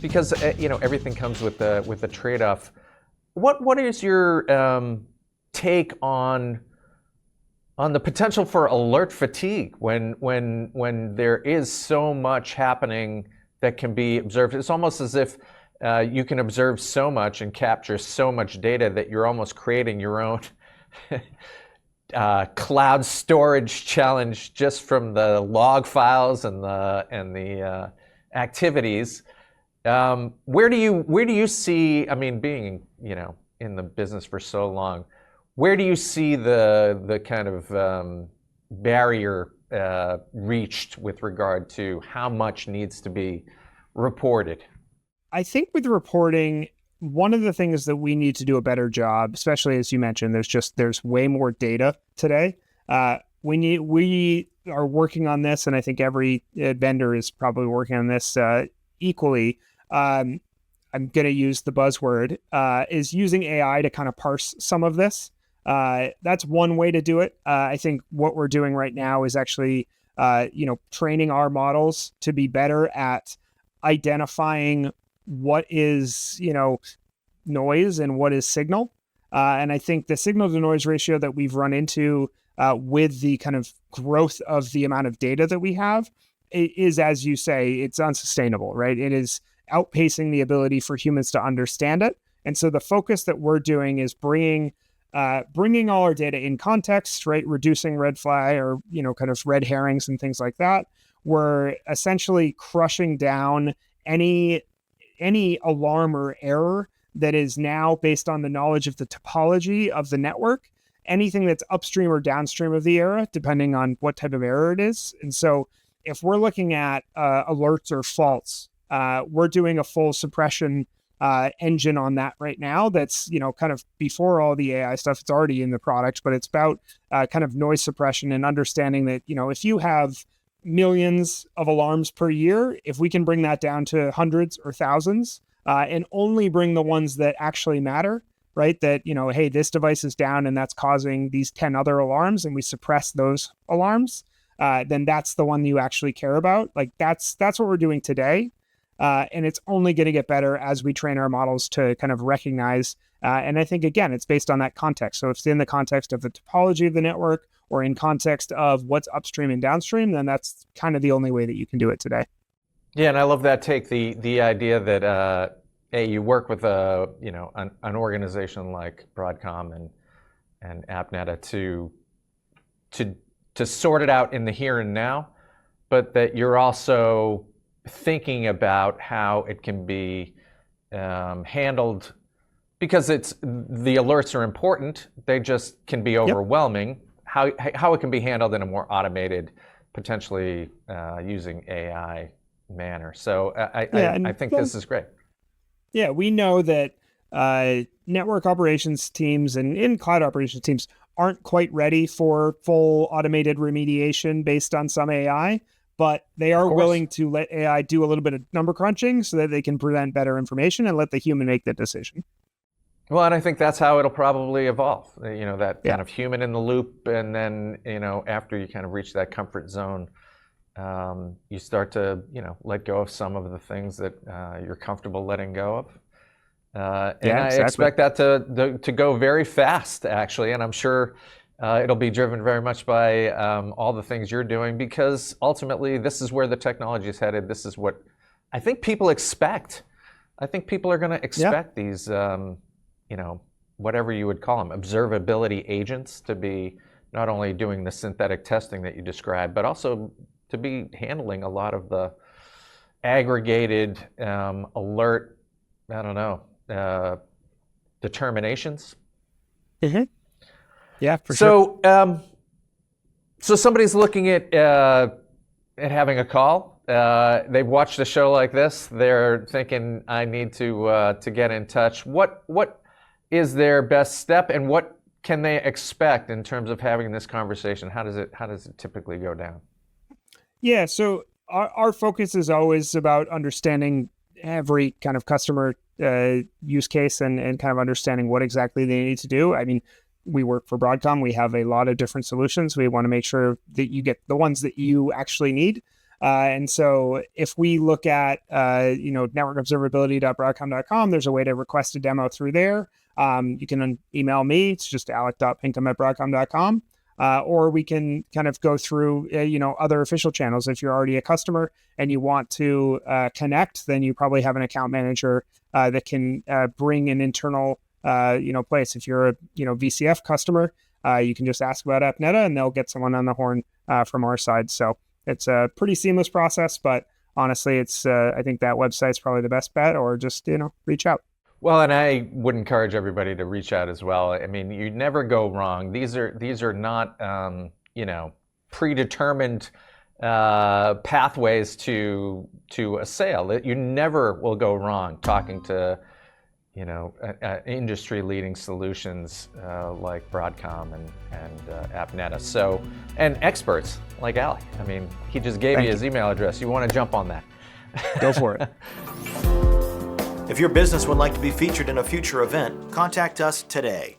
because everything comes with the trade-off. What is your take on the potential for alert fatigue when there is so much happening that can be observed? It's almost as if you can observe so much and capture so much data that you're almost creating your own cloud storage challenge just from the log files and the activities. Where do you see? I mean, being in the business for so long, where do you see the kind of barrier reached with regard to how much needs to be reported? I think with reporting, one of the things that we need to do a better job, especially as you mentioned, there's way more data today. We are working on this, and I think every vendor is probably working on this equally. I'm going to use the buzzword, is using AI to kind of parse some of this. That's one way to do it. I think what we're doing right now is actually, training our models to be better at identifying what is, noise and what is signal. And I think the signal to noise ratio that we've run into with the kind of growth of the amount of data that we have is, as you say, it's unsustainable, right? It is outpacing the ability for humans to understand it. And so the focus that we're doing is bringing all our data in context, right? Reducing red flag or, kind of red herrings and things like that. We're essentially crushing down any alarm or error that is now based on the knowledge of the topology of the network, anything that's upstream or downstream of the error, depending on what type of error it is. And so if we're looking at alerts or faults, we're doing a full suppression engine on that right now. That's, kind of before all the AI stuff. It's already in the product, but it's about kind of noise suppression and understanding that, if you have millions of alarms per year, if we can bring that down to hundreds or thousands, and only bring the ones that actually matter, right? That, hey, this device is down and that's causing these 10 other alarms, and we suppress those alarms, then that's the one you actually care about. Like that's what we're doing today. And it's only going to get better as we train our models to kind of recognize. And I think, again, it's based on that context. So if it's in the context of the topology of the network or in context of what's upstream and downstream, then that's kind of the only way that you can do it today. Yeah, and I love that take, the idea that you work with an organization like Broadcom and AppNeta to sort it out in the here and now, but that you're also thinking about how it can be handled, because the alerts are important. They just can be overwhelming. Yep. How it can be handled in a more automated, potentially using AI manner. So I think this is great. Yeah, we know that network operations teams and cloud operations teams aren't quite ready for full automated remediation based on some AI, but they are willing to let AI do a little bit of number crunching so that they can present better information and let the human make the decision. Well, and I think that's how it'll probably evolve, that kind of human in the loop. And then, after you kind of reach that comfort zone, you start to, let go of some of the things that you're comfortable letting go of. And I expect that to go very fast, actually. And I'm sure it'll be driven very much by all the things you're doing, because ultimately this is where the technology is headed. This is what I think people expect. I think people are going to expect these, whatever you would call them, observability agents, to be not only doing the synthetic testing that you described, but also to be handling a lot of the aggregated alert, determinations. Mm-hmm. Yeah, for sure. So somebody's looking at having a call. They've watched a show like this. They're thinking, I need to get in touch. What is their best step, and what can they expect in terms of having this conversation? How does it typically go down? Yeah, so our focus is always about understanding every kind of customer use case and kind of understanding what exactly they need to do. I mean, we work for Broadcom. We have a lot of different solutions. We want to make sure that you get the ones that you actually need. And so if we look at, networkobservability.broadcom.com, there's a way to request a demo through there. You can email me. It's just alec.pinkham@broadcom.com. Or we can kind of go through, other official channels. If you're already a customer and you want to connect, then you probably have an account manager that can bring an internal, place. If you're a, VCF customer, you can just ask about AppNeta and they'll get someone on the horn from our side. So it's a pretty seamless process, but honestly, it's I think that website's probably the best bet, or just, reach out. Well, and I would encourage everybody to reach out as well. I mean, you never go wrong. These are not predetermined pathways to a sale. You never will go wrong talking to industry-leading solutions like Broadcom and AppNeta. So, and experts like Alec. I mean, he just gave you his email address. You want to jump on that? Go for it. If your business would like to be featured in a future event, contact us today.